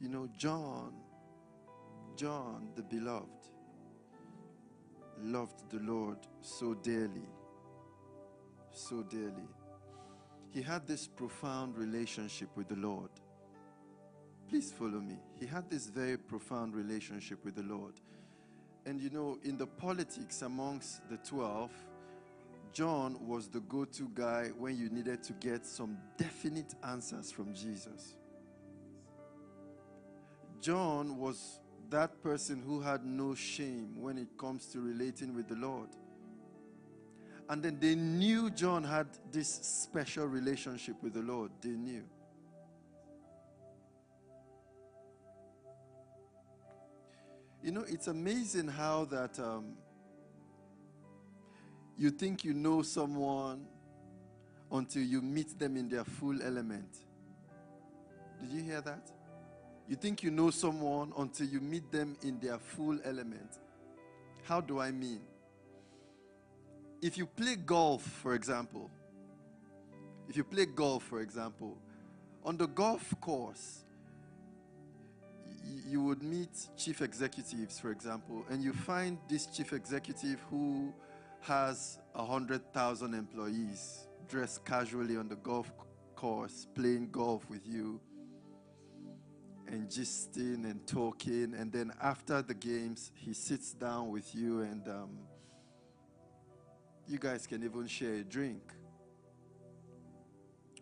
You know, John the beloved, loved the Lord so dearly, so dearly. He had this profound relationship with the Lord. Please follow me. He had this very profound relationship with the Lord. And you know, in the politics amongst the 12, John was the go-to guy when you needed to get some definite answers from Jesus. John was that person who had no shame when it comes to relating with the Lord. And then they knew John had this special relationship with the Lord. They knew. You know, it's amazing how that you think you know someone until you meet them in their full element. Did you hear that? You think you know someone until you meet them in their full element. How do I mean? If you play golf, for example, on the golf course, you would meet chief executives, for example, and you find this chief executive who has 100,000 employees dressed casually on the golf course, playing golf with you, and gisting and talking, and then after the games, he sits down with you, and you guys can even share a drink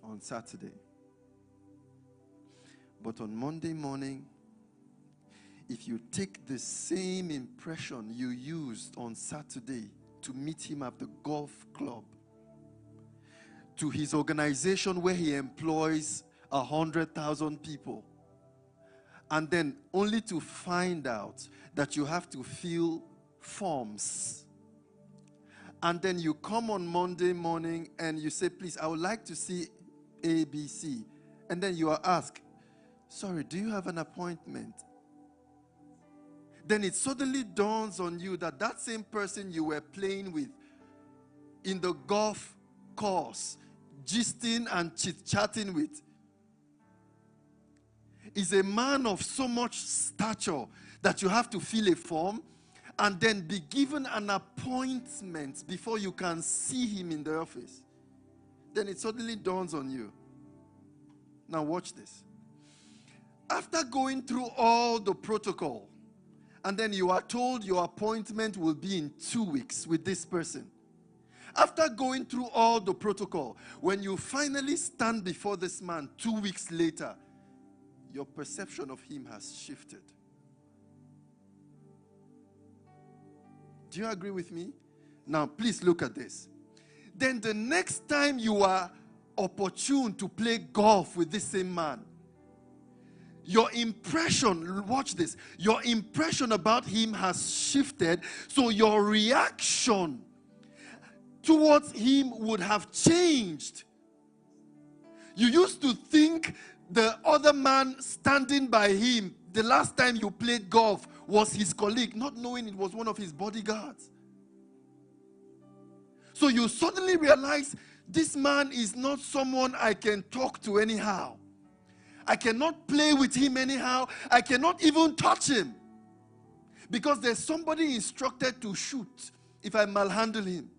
on Saturday. But on Monday morning, if you take the same impression you used on Saturday to meet him at the golf club, to his organization where he employs 100,000 people, and then only to find out that you have to fill forms, and then you come on Monday morning and you say, please, I would like to see ABC, and then you are asked, sorry, do you have an appointment? Then it suddenly dawns on you that that same person you were playing with in the golf course, gisting and chit-chatting with, is a man of so much stature that you have to fill a form and then be given an appointment before you can see him in the office. Then it suddenly dawns on you. Now watch this. After going through all the protocol, and then you are told your appointment will be in 2 weeks with this person. After going through all the protocol, when you finally stand before this man 2 weeks later, your perception of him has shifted. Do you agree with me? Now, please look at this. Then the next time you are opportune to play golf with this same man, your impression, watch this, your impression about him has shifted, so your reaction towards him would have changed. You used to think the other man standing by him the last time you played golf was his colleague, not knowing it was one of his bodyguards. So you suddenly realize this man is not someone I can talk to anyhow. I cannot play with him anyhow. I cannot even touch him, because there's somebody instructed to shoot if I malhandle him.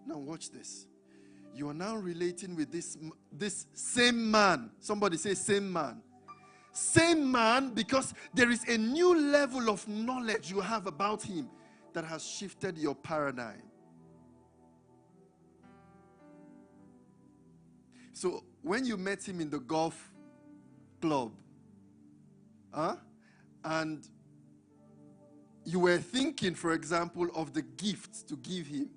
Now watch this. You are now relating with this same man. Somebody say same man. Same man, because there is a new level of knowledge you have about him that has shifted your paradigm. So when you met him in the golf club, and you were thinking, for example, of the gift to give him,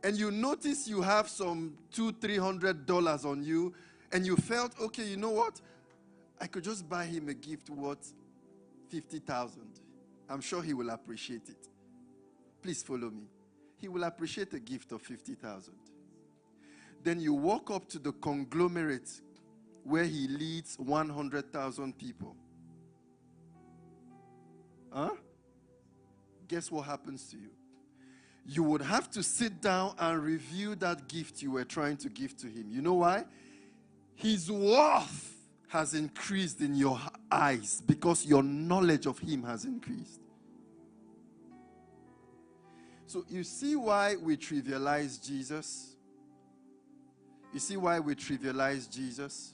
and you notice you have some $200-300 on you, and you felt, okay, you know what? I could just buy him a gift worth $50,000. I'm sure he will appreciate it. Please follow me. He will appreciate a gift of $50,000. Then you walk up to the conglomerate where he leads 100,000 people. Guess what happens to you? You would have to sit down and review that gift you were trying to give to him. You know why? His worth has increased in your eyes because your knowledge of him has increased. So you see why we trivialize Jesus? You see why we trivialize Jesus?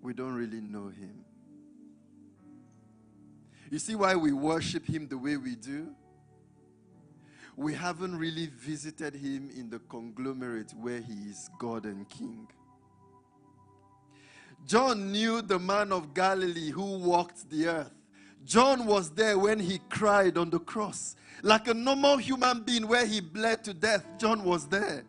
We don't really know him. You see why we worship him the way we do? We haven't really visited him in the conglomerate where he is God and King. John knew the man of Galilee who walked the earth. John was there when he cried on the cross. Like a normal human being where he bled to death, John was there.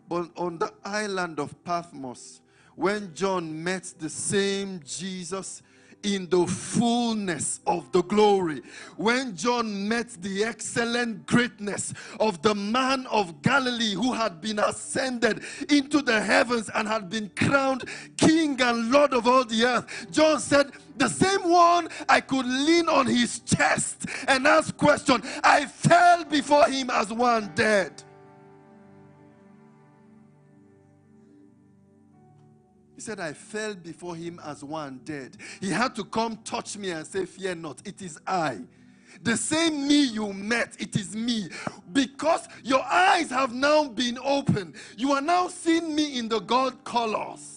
But on the island of Patmos, when John met the same Jesus in the fullness of the glory, when John met the excellent greatness of the man of Galilee who had been ascended into the heavens and had been crowned King and Lord of all the earth, John said, the same one I could lean on his chest and ask question. I fell before him as one dead. He said, I fell before him as one dead. He had to come touch me and say, fear not, it is I. The same me you met, it is me. Because your eyes have now been opened. You are now seeing me in the God colors.